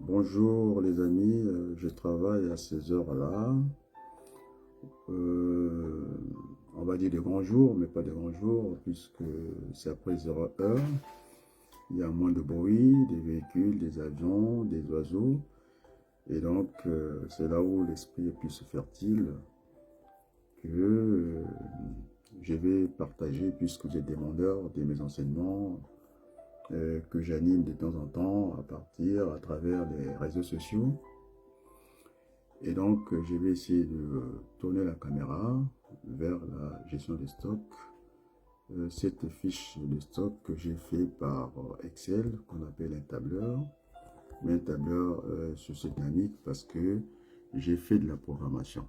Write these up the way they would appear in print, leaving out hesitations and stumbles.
Bonjour les amis, je travaille à ces heures-là. Euh, on va dire des grands jours, mais pas des grands jours, puisque c'est après 0 heure. Il y a moins de bruit, des véhicules, des avions, des oiseaux. Et donc, c'est là où l'esprit est plus fertile que je vais partager, puisque vous êtes demandeurs de mes enseignements que j'anime de temps en temps à travers les réseaux sociaux. Et donc, je vais essayer de tourner la caméra vers la gestion des stocks. Cette fiche de stock que j'ai fait par Excel, qu'on appelle un tableur, mais un tableur sur cette dynamique parce que j'ai fait de la programmation.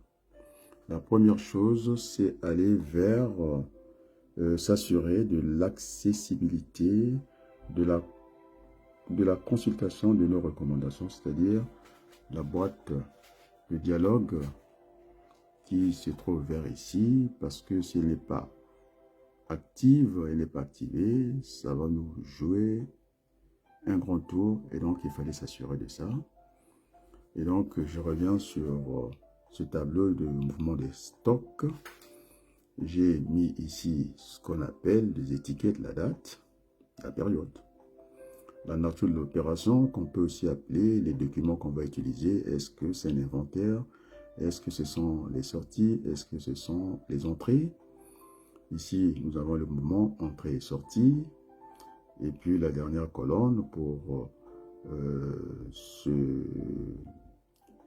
La première chose, c'est aller vers s'assurer de l'accessibilité de la consultation de nos recommandations, c'est-à-dire la boîte de dialogue qui se trouve vers ici, parce que si elle n'est pas active, elle n'est pas activée, ça va nous jouer un grand tour, et donc il fallait s'assurer de ça. Et donc je reviens sur ce tableau de mouvement des stocks. J'ai mis ici ce qu'on appelle des étiquettes, la date, la période, la nature de l'opération, qu'on peut aussi appeler les documents qu'on va utiliser. Est-ce que c'est un inventaire? Est-ce que ce sont les sorties? Est-ce que ce sont les entrées? Ici, nous avons le mouvement entrée et sortie. Et puis la dernière colonne pour ce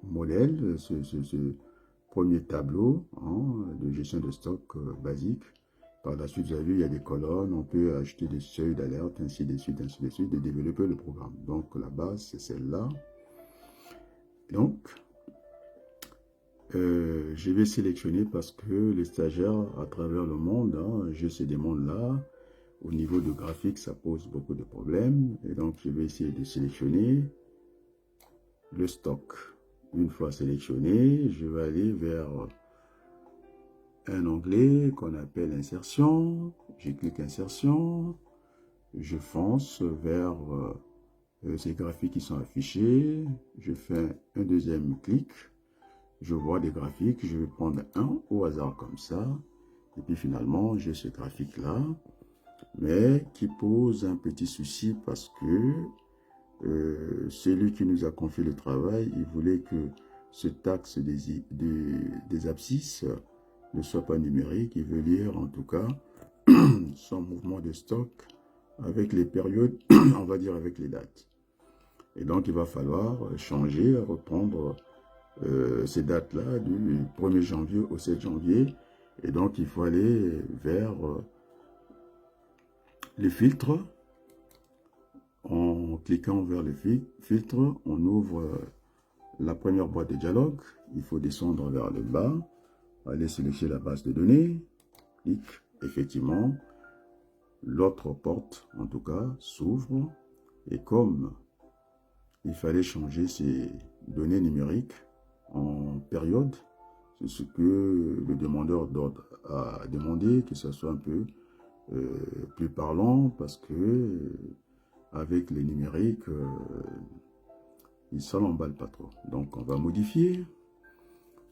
modèle, ce premier tableau de gestion de stock basique. Par la suite, vous avez vu, il y a des colonnes, on peut ajouter des seuils d'alerte, ainsi de suite, de développer le programme. Donc la base, c'est celle-là. Donc, je vais sélectionner parce que les stagiaires à travers le monde, j'ai ces demandes-là. Au niveau de graphique, ça pose beaucoup de problèmes. Et donc, je vais essayer de sélectionner le stock. Une fois sélectionné, je vais aller vers un onglet qu'on appelle insertion. Je clique insertion. Je fonce vers ces graphiques qui sont affichés. Je fais un deuxième clic. Je vois des graphiques. Je vais prendre un au hasard comme ça. Et puis finalement, j'ai ce graphique-là, mais qui pose un petit souci parce que celui qui nous a confié le travail, il voulait que cet axe des abscisses ne soit pas numérique. Il veut lire en tout cas son mouvement de stock avec les périodes, on va dire avec les dates. Et donc il va falloir changer, reprendre ces dates-là du 1er janvier au 7 janvier. Et donc il faut aller vers les filtres. En cliquant vers le filtre, on ouvre la première boîte de dialogue. Il faut descendre vers le bas, aller sélectionner la base de données, clic, effectivement, l'autre porte, en tout cas, s'ouvre. Et comme il fallait changer ces données numériques en période, c'est ce que le demandeur d'ordre a demandé, que ce soit un peu plus parlant, parce que avec les numériques, il ne s'emballe pas trop. Donc on va modifier.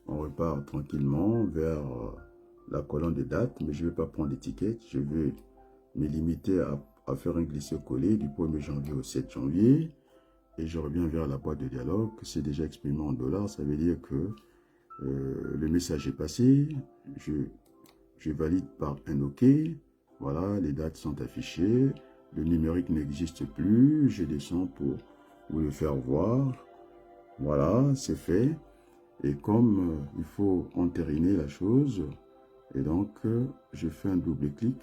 On repart tranquillement vers la colonne de date, mais je ne vais pas prendre l'étiquette. Je vais me limiter à faire un glisser-coller du 1er janvier au 7 janvier. Et je reviens vers la boîte de dialogue. C'est déjà exprimé en dollars. Ça veut dire que le message est passé. Je valide par un OK. Voilà, les dates sont affichées. Le numérique n'existe plus. Je descends pour vous le faire voir. Voilà, c'est fait. Et comme il faut entériner la chose, et donc je fais un double clic.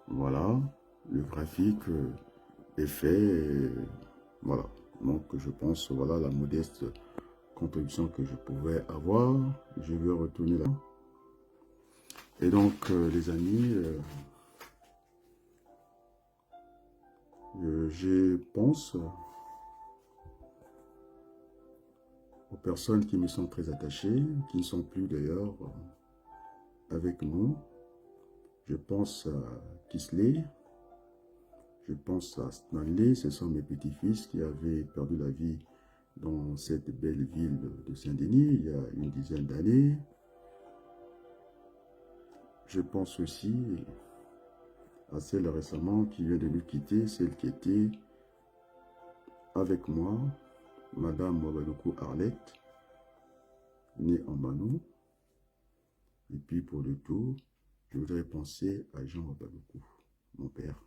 Voilà, le graphique est fait. Et voilà, donc je pense, voilà la modeste contribution que je pouvais avoir. Je vais retourner là. Et donc, les amis, je pense aux personnes qui me sont très attachées, qui ne sont plus d'ailleurs avec nous. Je pense à Kisley, Je pense à Stanley, ce sont mes petits-fils qui avaient perdu la vie dans cette belle ville de Saint-Denis il y a une dizaine d'années. Je pense aussi à celle récemment qui vient de nous quitter, celle qui était avec moi, Madame Wabaluku Arlette, née en Manou. Et puis pour le tout, je voudrais penser à Jean Wabaluku, mon père.